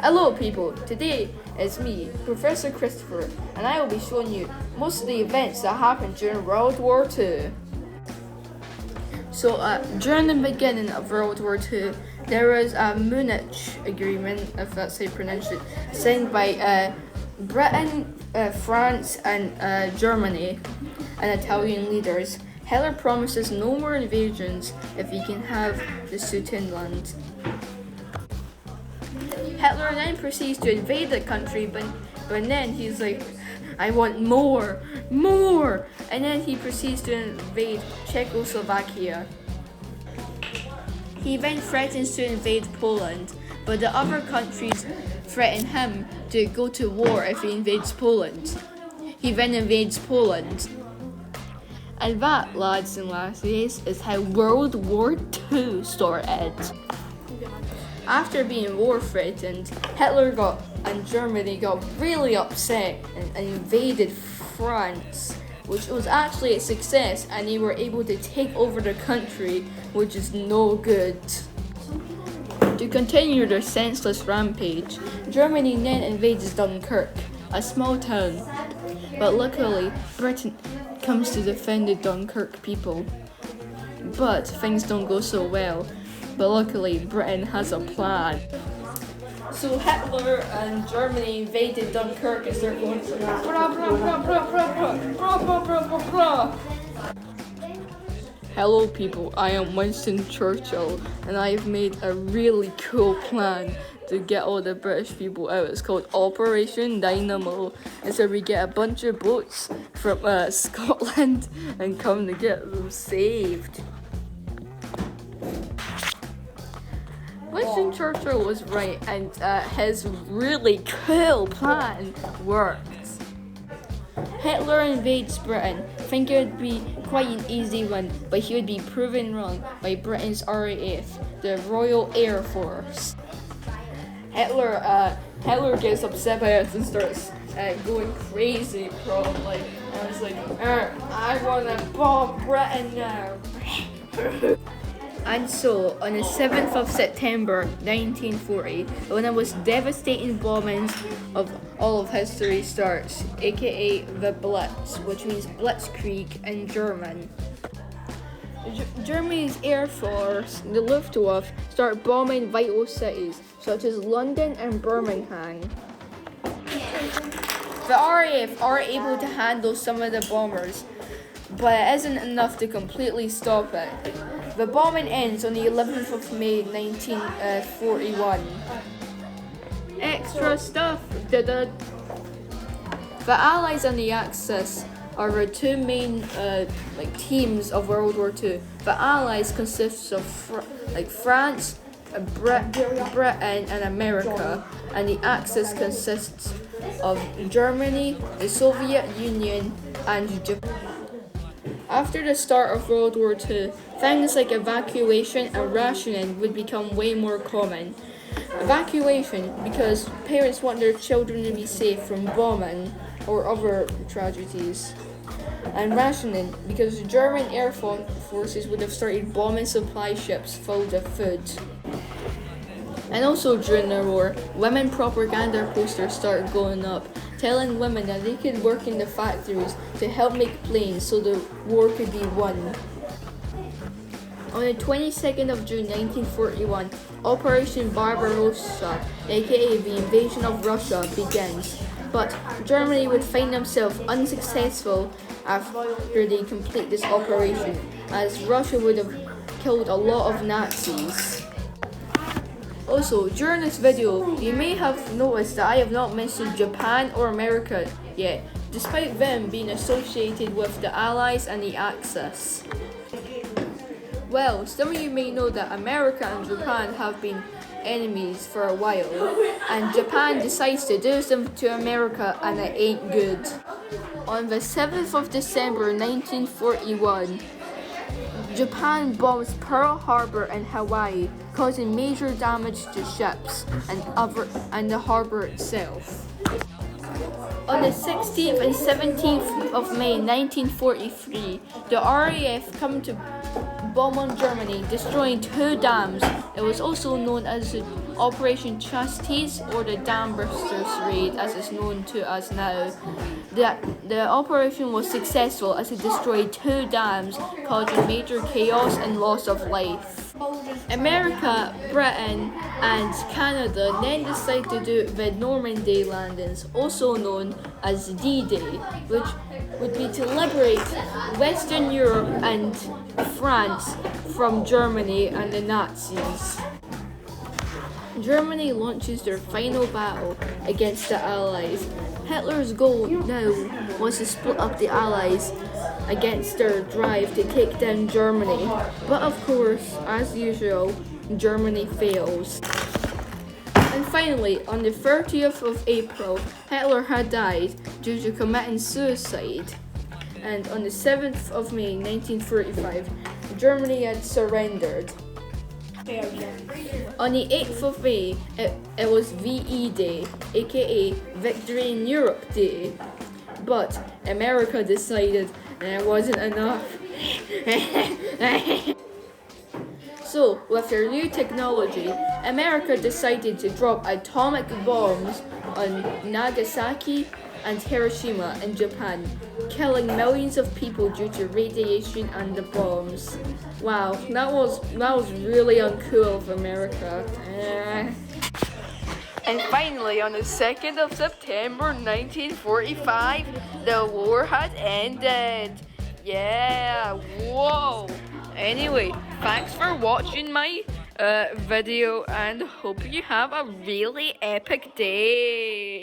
Hello people, today it's me, Professor Christopher, and I will be showing you most of the events that happened during World War II. So during the beginning of World War II, there was a Munich Agreement, if that's how you pronounce it, signed by Britain, France and Germany and Italian leaders. Hitler promises no more invasions if he can have the Sudetenland. Hitler then proceeds to invade the country, but then he's like, I want more, and then he proceeds to invade Czechoslovakia. He then threatens to invade Poland, but the other countries threaten him to go to war if he invades Poland. He then invades Poland. And that, lads and lassies, is how World War II started. After being war threatened, Hitler and Germany got really upset and invaded France, which was actually a success, and they were able to take over the country, which is no good. To continue their senseless rampage, Germany then invades Dunkirk, a small town. But luckily, Britain comes to defend the Dunkirk people. But things don't go so well. But luckily, Britain has a plan. So Hitler and Germany invaded Dunkirk and they're going Hello people, I am Winston Churchill and I have made a really cool plan to get all the British people out. It's called Operation Dynamo. And so we get a bunch of boats from Scotland and come to get them saved. Winston Churchill was right, and his really cool plan worked. Hitler invades Britain, thinking it would be quite an easy one, but he would be proven wrong by Britain's RAF, the Royal Air Force. Hitler gets upset by us and starts going crazy, probably. And it's like, I want to bomb Britain now. And so, on the 7th of September 1940, one of the most devastating bombings of all of history starts, aka the Blitz, which means Blitzkrieg in German. Germany's Air Force, the Luftwaffe, start bombing vital cities, such as London and Birmingham. The RAF are able to handle some of the bombers, but it isn't enough to completely stop it. The bombing ends on the 11th of May 1941. Extra stuff! The Allies and the Axis are the two main teams of World War II. The Allies consists of France, Britain and America, and the Axis consists of Germany, the Soviet Union and Japan. After the start of World War II, things like evacuation and rationing would become way more common. Evacuation because parents want their children to be safe from bombing or other tragedies. And rationing because the German Air Forces would have started bombing supply ships filled with food. And also during the war, women propaganda posters started going up, telling women that they could work in the factories to help make planes so the war could be won. On the 22nd of June 1941, Operation Barbarossa, aka the invasion of Russia, begins. But Germany would find themselves unsuccessful after they complete this operation, as Russia would have killed a lot of Nazis. Also, during this video, you may have noticed that I have not mentioned Japan or America yet, despite them being associated with the Allies and the Axis. Well, some of you may know that America and Japan have been enemies for a while, and Japan decides to do something to America and it ain't good. On the 7th of December 1941, Japan bombs Pearl Harbor in Hawaii, causing major damage to ships and the harbor itself. On the 16th and 17th of May 1943, the RAF come to bomb on Germany, destroying 2 dams. It was also known as the Operation Chastise, or the Dam Bursters Raid as it's known to us now. The operation was successful as it destroyed 2 dams, causing major chaos and loss of life. America, Britain, and Canada then decided to do the Normandy landings, also known as D-Day, which would be to liberate Western Europe and France from Germany and the Nazis. Germany launches their final battle against the Allies. Hitler's goal now was to split up the Allies against their drive to take down Germany. But of course, as usual, Germany fails. And finally, on the 30th of April, Hitler had died due to committing suicide. And on the 7th of May 1945, Germany had surrendered. On the 8th of May, it was VE Day, aka Victory in Europe Day. But America decided that it wasn't enough. So, with their new technology, America decided to drop atomic bombs on Nagasaki and Hiroshima in Japan, killing millions of people due to radiation and the bombs. Wow, that was really uncool of America. And finally, on the 2nd of September 1945, the war had ended. Yeah, whoa. Anyway, thanks for watching my video and hope you have a really epic day.